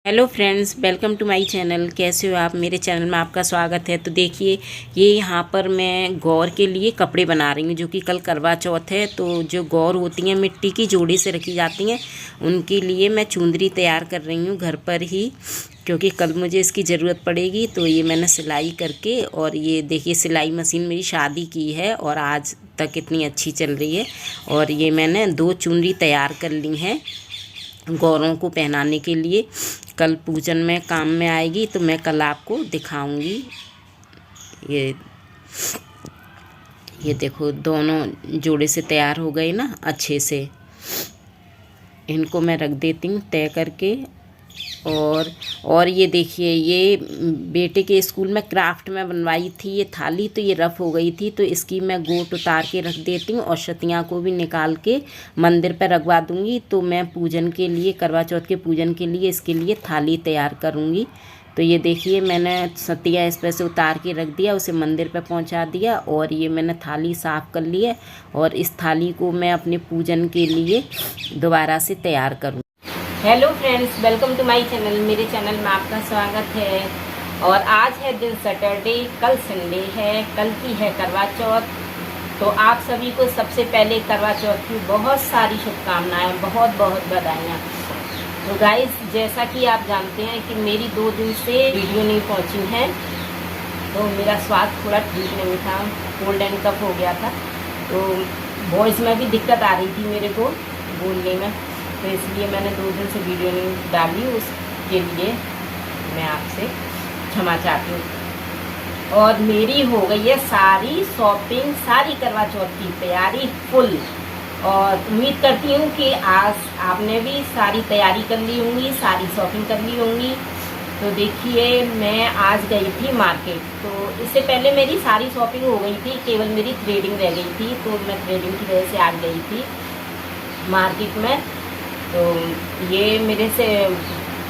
Hello friends, welcome to my channel. कैसे हो आप? मेरे चैनल में आपका स्वागत है। तो देखिए, ये यहाँ पर मैं गौर के लिए कपड़े बना रही हूँ, जो कि कल करवा चौथ है। तो जो गौर होती हैं मिट्टी की जोड़ी से रखी जाती हैं, उनके लिए मैं चुंदरी तैयार कर रही हूँ घर पर ही, क्योंकि कल मुझे इसकी ज़रूरत पड़ेगी। तो ये मैंने सिलाई करके, और ये देखिए सिलाई मशीन मेरी शादी की है और आज तक इतनी अच्छी चल रही है। और ये मैंने 2 चुनरी तैयार कर ली हैं गौरों को पहनाने के लिए। कल पूजन में काम में आएगी, तो मैं कल आपको दिखाऊंगी। ये देखो, दोनों जोड़े से तैयार हो गए ना अच्छे से। इनको मैं रख देती हूँ तय करके। और ये देखिए, ये बेटे के स्कूल में क्राफ्ट में बनवाई थी ये थाली, तो ये रफ़ हो गई थी, तो इसकी मैं गोट उतार के रख देती हूँ और सतिया को भी निकाल के मंदिर पर रखवा दूँगी। तो मैं पूजन के लिए, करवा चौथ के पूजन के लिए इसके लिए थाली तैयार करूँगी। तो ये देखिए, मैंने सतिया इस पर से उतार के रख दिया, उसे मंदिर पर पहुँचा दिया। और ये मैंने थाली साफ़ कर ली है, और इस थाली को मैं अपने पूजन के लिए दोबारा से तैयार करूँ। Hello friends, welcome to my channel. मेरे चैनल में आपका स्वागत है। और आज है दिन सैटरडे, कल संडे है, कल की है करवा चौथ। तो आप सभी को सबसे पहले करवा चौथ की बहुत सारी शुभकामनाएं, बहुत बहुत बधाइयाँ। तो गाइस, जैसा कि आप जानते हैं कि मेरी 2 दिन से वीडियो नहीं पहुंची है, तो मेरा स्वास्थ्य थोड़ा ठीक नहीं था, कोल्ड एंड कफ हो गया था। तो वॉइस में भी दिक्कत आ रही थी मेरे को बोलने में, तो इसलिए मैंने 2 दिन से वीडियो नहीं डाली। उसके लिए मैं आपसे क्षमा चाहती हूँ। और मेरी हो गई है सारी शॉपिंग, सारी करवा चौथ की तैयारी फुल। और उम्मीद करती हूँ कि आज आपने भी सारी तैयारी कर ली होंगी, सारी शॉपिंग कर ली होंगी। तो देखिए, मैं आज गई थी मार्केट। तो इससे पहले मेरी सारी शॉपिंग हो गई थी, केवल मेरी थ्रेडिंग रह गई थी। तो मैं थ्रेडिंग की वजह से आज गई थी मार्केट में। तो ये मेरे से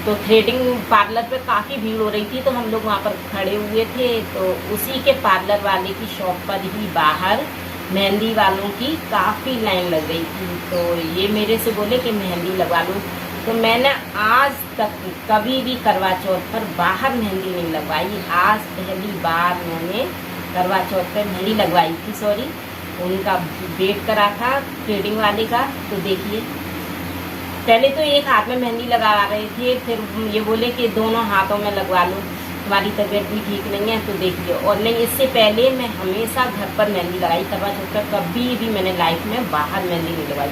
तो थ्रेडिंग पार्लर पे काफ़ी भीड़ हो रही थी, तो हम लोग वहाँ पर खड़े हुए थे। तो उसी के पार्लर वाले की शॉप पर ही बाहर मेहंदी वालों की काफ़ी लाइन लग रही थी। तो ये मेरे से बोले कि मेहंदी लगवा लूँ। तो मैंने आज तक कभी भी करवा चौथ पर बाहर मेहंदी नहीं लगवाई। आज पहली बार मैंने करवा चौथ पर मेहंदी लगवाई थी। सॉरी, उनका वेट करा था थ्रेडिंग वाले का। तो देखिए, पहले तो एक हाथ में मेहंदी लगा रहे थे, फिर ये बोले कि दोनों हाथों में लगवा लूँ, तुम्हारी तबीयत भी ठीक नहीं है। तो देखिए, और नहीं, इससे पहले मैं हमेशा घर पर मेहंदी लगाई करवा चौथ पर, कभी भी मैंने लाइफ में बाहर मेहंदी नहीं लगाई।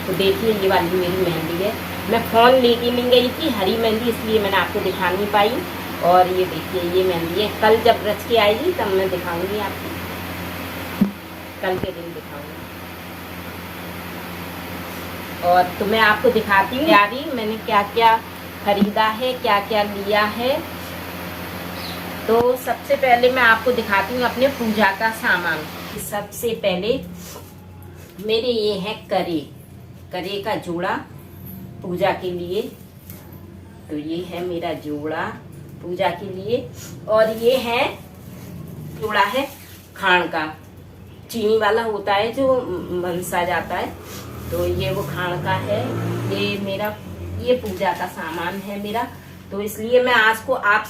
तो देखिए, ये वाली मेरी मेहंदी है। मैं फ़ोन लेके नहीं गई थी, हरी मेहंदी, इसलिए मैंने आपको दिखा नहीं पाई। और ये देखिए, ये मेहंदी है। कल जब रच के आएगी तब मैं दिखाऊँगी आपको, कल के दिन दिखाऊँगी। और तो मैं आपको दिखाती हूँ यारी मैंने क्या क्या खरीदा है, क्या क्या लिया है। तो सबसे पहले मैं आपको दिखाती हूँ अपने पूजा का सामान। सबसे पहले मेरे ये है करे का जोड़ा पूजा के लिए। तो ये है मेरा जोड़ा पूजा के लिए। और ये है जोड़ा है खांड का, चीनी वाला होता है जो मनसा जाता है। तो ये वो खाण का है। ये मेरा, ये पूजा का सामान है मेरा। तो इसलिए मैं आज को आप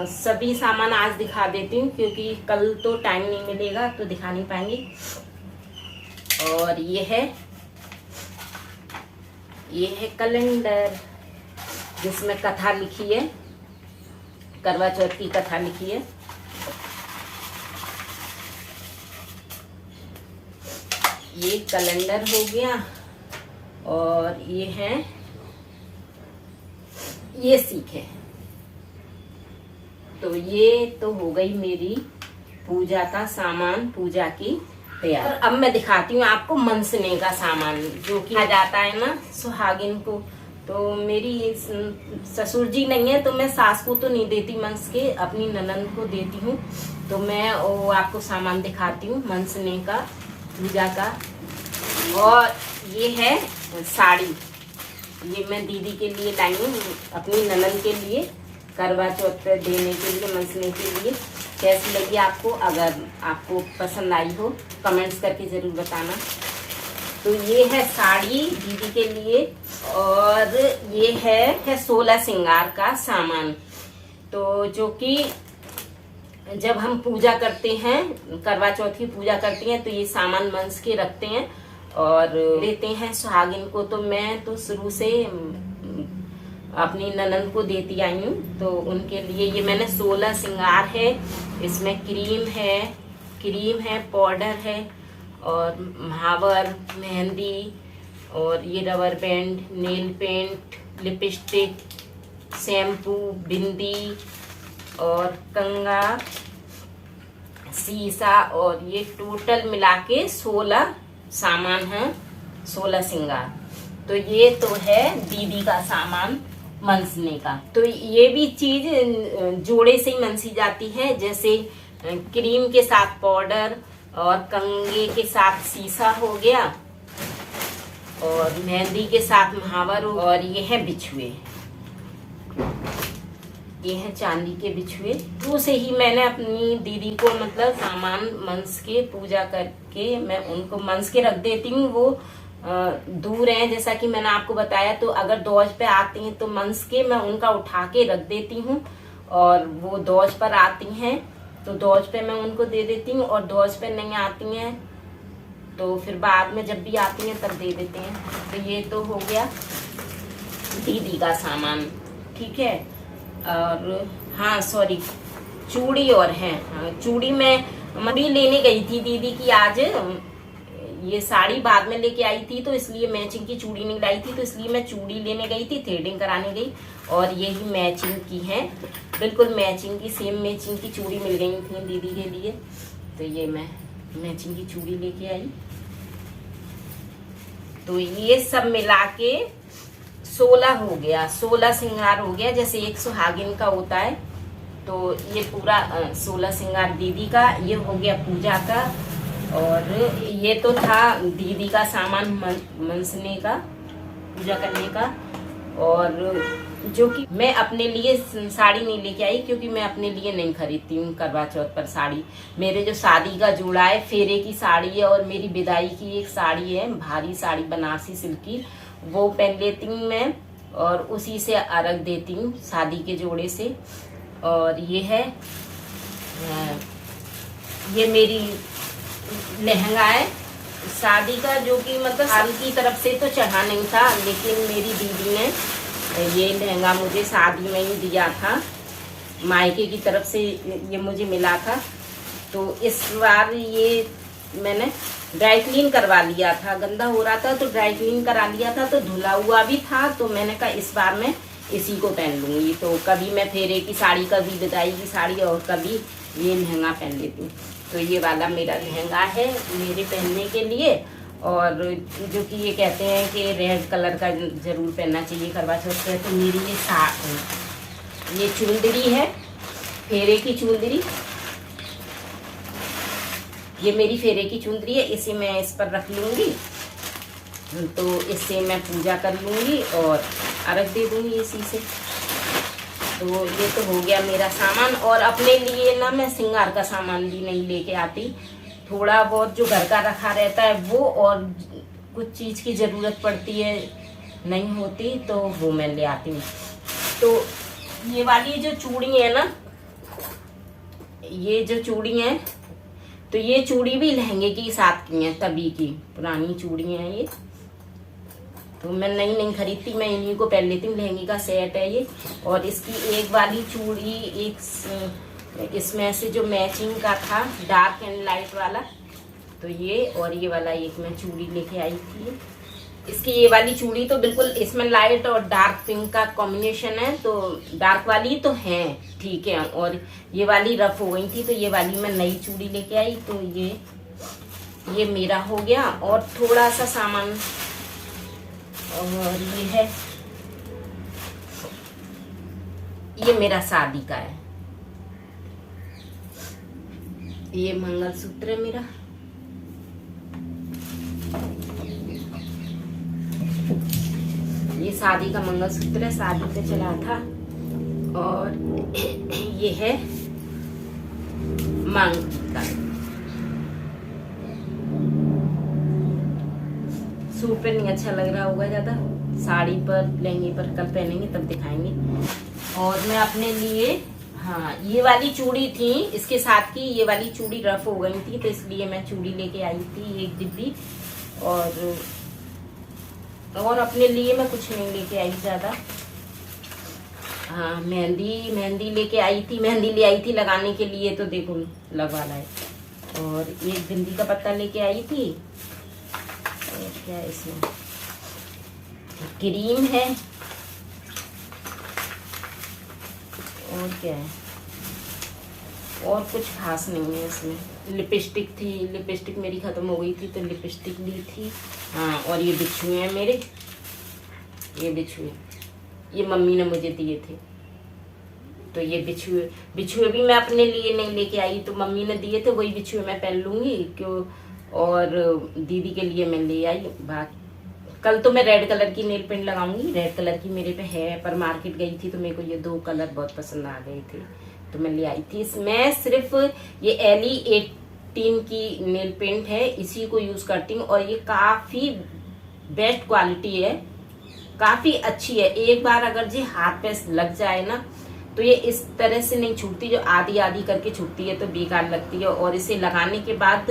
सभी सामान आज दिखा देती हूँ, क्योंकि कल तो टाइम नहीं मिलेगा तो दिखा नहीं पाएंगे। और ये है कैलेंडर, जिसमें कथा लिखी है, करवा चौथ की कथा लिखी है। ये कैलेंडर हो गया। और ये सीख है। तो ये तो हो गई मेरी पूजा का सामान, पूजा की तैयार। अब मैं दिखाती हूँ आपको मनसने का सामान, जो कि आ जाता है ना सुहागिन को। तो मेरी ससुर जी नहीं है, तो मैं सास को तो नहीं देती मंस के, अपनी ननद को देती हूँ। तो मैं वो आपको सामान दिखाती हूँ मनसने का, पूजा का। और ये है साड़ी, ये मैं दीदी के लिए लाई हूँ, अपनी ननद के लिए करवा चौथ पे देने के लिए, मनसने के लिए। कैसी लगी आपको? अगर आपको पसंद आई हो कमेंट्स करके ज़रूर बताना। तो ये है साड़ी दीदी के लिए, और ये है 16 श्रृंगार का सामान। तो जो कि जब हम पूजा करते हैं, करवा चौथ की पूजा करते हैं, तो ये सामान मंस के रखते हैं और देते हैं सुहागिन को। तो मैं तो शुरू से अपनी ननद को देती आई हूँ, तो उनके लिए ये मैंने 16 श्रृंगार है। इसमें क्रीम है, पाउडर है, और महावर, मेहंदी, और ये rubber band, nail paint, lipstick, shampoo, bindi और कंगा, शीशा, और ये टोटल मिला के 16 सामान है, 16 श्रृंगार। तो ये तो है दीदी का सामान मंसने का। तो ये भी चीज जोड़े से ही मंसी जाती है, जैसे क्रीम के साथ पाउडर और कंगे के साथ शीशा हो गया, और मेहंदी के साथ महावर, और ये है बिछुए, ये है चांदी के बिछुए। तो से ही मैंने अपनी दीदी को मतलब सामान मंस के पूजा करके मैं उनको मंस के रख देती हूँ। वो दूर हैं जैसा कि मैंने आपको बताया, तो अगर दौज पे आती हैं तो मंस के मैं उनका उठा के रख देती हूँ, और वो दौज पर आती हैं तो दौज पे मैं उनको दे देती हूँ, और दौज पे नहीं आती हैं तो फिर बाद में जब भी आती हैं तब दे देते हैं। तो ये तो हो गया दीदी का सामान, ठीक है। और हाँ सॉरी, चूड़ी और है। हाँ, चूड़ी मैं मरी लेने गई थी दीदी की आज। ये साड़ी बाद में लेके आई थी, तो इसलिए मैचिंग की चूड़ी नहीं लाई थी, तो इसलिए मैं चूड़ी लेने गई थी, थ्रेडिंग कराने गई, और यही मैचिंग की है, बिल्कुल मैचिंग की, सेम मैचिंग की चूड़ी मिल गई थी दीदी के लिए। तो ये मैं मैचिंग की चूड़ी लेके आई। तो ये सब मिला के 16 हो गया, 16 श्रृंगार हो गया, जैसे एक सुहागिन का होता है। तो ये पूरा 16 श्रृंगार दीदी का, ये हो गया पूजा का। और ये तो था दीदी का सामान मंसने का, पूजा करने का। और जो कि मैं अपने लिए साड़ी नहीं लेके आई, क्योंकि मैं अपने लिए नहीं खरीदती हूँ करवा चौथ पर साड़ी। मेरे जो शादी का जोड़ा है, फेरे की साड़ी है, और मेरी विदाई की एक साड़ी है, भारी साड़ी बनारसी सिल्क की, वो पहन लेती हूँ मैं, और उसी से अर्घ देती हूँ शादी के जोड़े से। और ये है, ये मेरी लहंगा है शादी का, जो कि मतलब शादी की तरफ से तो चढ़ा नहीं था, लेकिन मेरी दीदी ने ये लहंगा मुझे शादी में ही दिया था, मायके की तरफ से ये मुझे मिला था। तो इस बार ये मैंने ड्राई क्लीन करवा लिया था, गंदा हो रहा था तो ड्राई क्लीन करा लिया था, तो धुला हुआ भी था। तो मैंने कहा इस बार मैं इसी को पहन लूँगी। तो कभी मैं फेरे की साड़ी, कभी विदाई की साड़ी, और कभी ये लहंगा पहन लेती हूँ। तो ये वाला मेरा लहंगा है मेरे पहनने के लिए, और जो कि ये कहते हैं कि रेड कलर का ज़रूर पहनना चाहिए करवा चौथ पे। तो मेरी ये चुंदरी है, फेरे की चुंदरी, ये मेरी फेरे की चुंदरी है, इसे मैं इस पर रख लूँगी, तो इससे मैं पूजा कर लूँगी और अर्घ दे दूँगी इसी से। तो ये तो हो गया मेरा सामान। और अपने लिए ना मैं श्रृंगार का सामान भी नहीं लेके आती, थोड़ा बहुत जो घर का रखा रहता है वो, और कुछ चीज़ की ज़रूरत पड़ती है नहीं होती तो वो मैं ले आती हूँ। तो ये वाली जो चूड़ी है ना, ये जो चूड़ी है, तो ये चूड़ी भी लहंगे के साथ की है, तभी की पुरानी चूड़ी है ये। तो मैं नहीं खरीदती, मैं इन्हीं को पहन लेती हूँ, लहंगे का सेट है ये। और इसकी एक वाली चूड़ी, एक इसमें से जो मैचिंग का था, डार्क एंड लाइट वाला, तो ये, और ये वाला एक मैं चूड़ी लेके आई थी। इसकी ये वाली चूड़ी तो बिल्कुल इसमें लाइट और डार्क पिंक का कॉम्बिनेशन है, तो डार्क वाली तो है ठीक है, और ये वाली रफ हो गई थी, तो ये वाली मैं नई चूड़ी लेके आई। तो ये मेरा हो गया। और थोड़ा सा सामान, और ये है, ये मेरा शादी का है, ये मंगलसूत्र है मेरा, ये शादी का मंगलसूत्र है, शादी पे चला था। और ये है मांग का, सूट पे नहीं अच्छा लग रहा होगा ज़्यादा, साड़ी पर लहंगे पर कल पहनेंगे तब दिखाएंगे। और मैं अपने लिए हाँ ये वाली चूड़ी थी, इसके साथ की ये वाली चूड़ी रफ हो गई थी तो इसलिए मैं चूड़ी लेके आई थी 1 डिब्बी। और अपने लिए मैं कुछ नहीं लेके आई ज़्यादा। हाँ मेहंदी लेके आई थी, मेहंदी ले आई थी लगाने के लिए, तो देखो लगवा लाए। और एक बिंदी का पत्ता लेके आई थी। और क्या है इसमें, क्रीम है। और क्या है, और कुछ खास नहीं है इसमें। लिपस्टिक थी, लिपस्टिक मेरी ख़त्म हो गई थी तो लिपस्टिक ली थी। हाँ और ये बिच्छुए हैं मेरे, ये बिच्छुए ये मम्मी ने मुझे दिए थे। तो ये बिच्छुए भी मैं अपने लिए नहीं लेके आई, तो मम्मी ने दिए थे, वही बिच्छुए मैं पहन लूँगी क्यों। और दीदी के लिए मैं ले आई। बाकी कल तो मैं रेड कलर की नेल पेंट लगाऊंगी, रेड कलर की मेरे पे है, पर मार्केट गई थी तो मेरे को ये 2 कलर बहुत पसंद आ गए थे तो मैं ले आई थी। मैं सिर्फ ये एली 18 की नेल पेंट है, इसी को यूज करती हूँ और ये काफी बेस्ट क्वालिटी है, काफी अच्छी है। एक बार अगर जी हाथ पे लग जाए ना तो ये इस तरह से नहीं छूटती, जो आधी आधी करके छूटती है तो बेकार लगती है। और इसे लगाने के बाद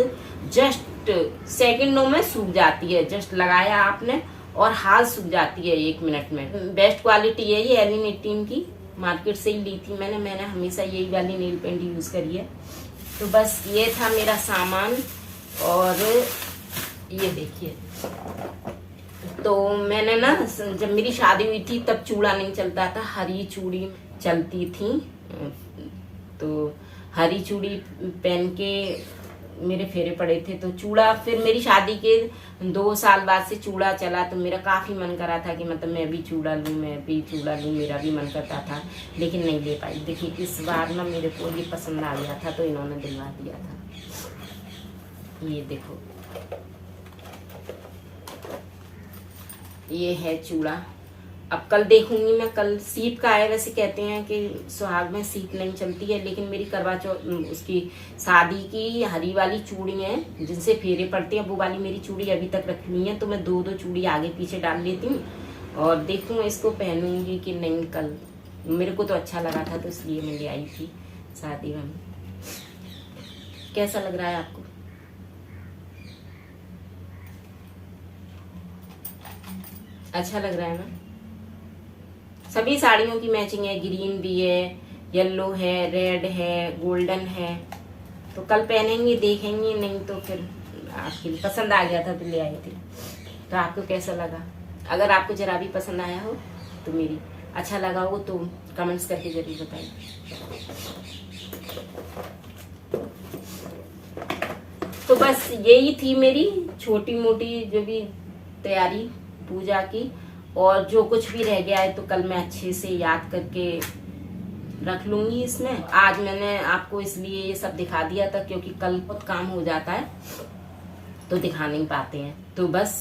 जस्ट सेकंडों में सूख जाती है, जस्ट लगाया आपने और हाथ सूख जाती है 1 मिनट में। बेस्ट क्वालिटी है ये एलिन 18 की, मार्केट से ही ली थी मैंने हमेशा यही वाली नेल पेंट यूज करी है। तो बस ये था मेरा सामान। और ये देखिए, तो मैंने ना जब मेरी शादी हुई थी तब चूड़ा नहीं चलता था, हरी चूड़ी चलती थी। तो हरी चूड़ी पहन के मेरे फेरे पड़े थे तो चूड़ा, फिर मेरी शादी के 2 साल बाद से चूड़ा चला तो मेरा काफी मन करा था कि मतलब मैं भी चूड़ा लूं, मेरा भी मन करता था, लेकिन नहीं ले पाई। देखिए इस बार ना मेरे को ये पसंद आ गया था तो इन्होंने दिलवा दिया था। ये देखो, ये है चूड़ा। अब कल देखूंगी मैं, कल सीप का है। वैसे कहते हैं कि सुहाग में सीप नहीं चलती है, लेकिन मेरी करवा चौथ उसकी शादी की हरी वाली चूड़ी है जिनसे फेरे पड़ते हैं, वो वाली मेरी चूड़ी अभी तक रखी हुई है। तो मैं 2-2 चूड़ी आगे पीछे डाल लेती हूँ और देखूँ इसको पहनूंगी कि नहीं। कल मेरे को तो अच्छा लगा था तो इसलिए मैं ले आई थी शादी में। कैसा लग रहा है आपको? अच्छा लग रहा है ना? सभी साड़ियों की मैचिंग है, ग्रीन भी है, येलो है, रेड है, गोल्डन है। तो कल पहनेंगे, देखेंगे, नहीं तो फिर आपकी पसंद आ गया था तो ले आई थी। तो आपको कैसा लगा? अगर आपको जरा भी पसंद आया हो तो मेरी अच्छा लगा हो तो कमेंट्स करके जरूर बताइए। तो बस यही थी मेरी छोटी मोटी जो भी तैयारी पूजा की। और जो कुछ भी रह गया है तो कल मैं अच्छे से याद करके रख लूंगी इसमें। आज मैंने आपको इसलिए ये सब दिखा दिया था क्योंकि कल बहुत काम हो जाता है तो दिखा नहीं पाते हैं। तो बस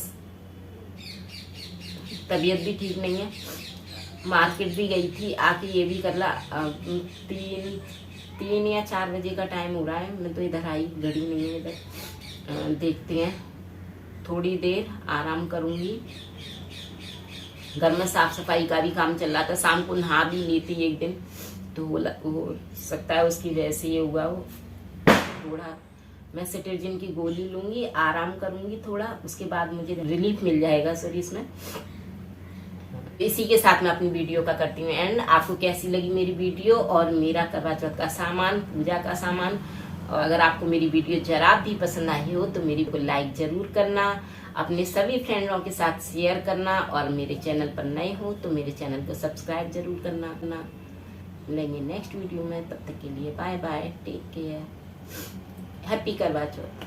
तबीयत भी ठीक नहीं है, मार्केट भी गई थी, आके ये भी कर ला। 3 या 4 बजे का टाइम हो रहा है, मैं तो इधर आई, घड़ी नहीं है इधर। देखते हैं, थोड़ी देर आराम करूंगी। घर में साफ सफाई का भी काम चल रहा था, शाम को नहा भी ली थी एक दिन, तो हो सकता है उसकी वजह से ये हुआ हो। थोड़ा मैं सिट्राजिन की गोली लूंगी, आराम करूंगी थोड़ा, उसके बाद मुझे रिलीफ मिल जाएगा शरीर में। इसी के साथ मैं अपनी वीडियो का करती हूँ एंड। आपको कैसी लगी मेरी वीडियो और मेरा करवा चौथ का सामान, पूजा का सामान? और अगर आपको मेरी वीडियो जरा भी पसंद आई हो तो मेरी को लाइक जरूर करना, अपने सभी फ्रेंडों के साथ शेयर करना, और मेरे चैनल पर नए हो तो मेरे चैनल को सब्सक्राइब जरूर करना। मिलेंगे नेक्स्ट वीडियो में, तब तक के लिए bye bye, take care, happy Karwa चौथ।